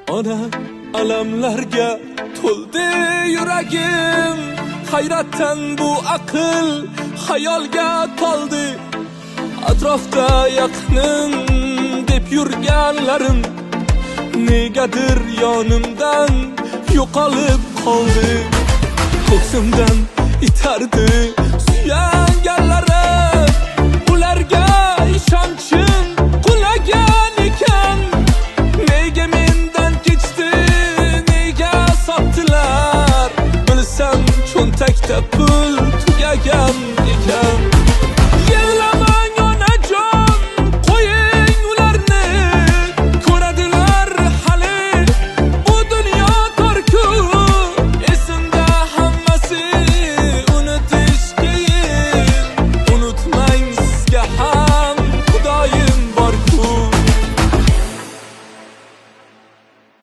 Ona alamlarga to'ldi yuragim, hayratdan bu aql xayolga toldi. Atrofda yaqinin deb yurganlarim negadir yonimdan yo'qolib qoldi. Ko'ksimdan itardi suyanganlarim, ularga ishonchim qulagan ekan. Nega mendan kechdi, nega sotdilar? Bilsam cho'ntakda pul tugagan.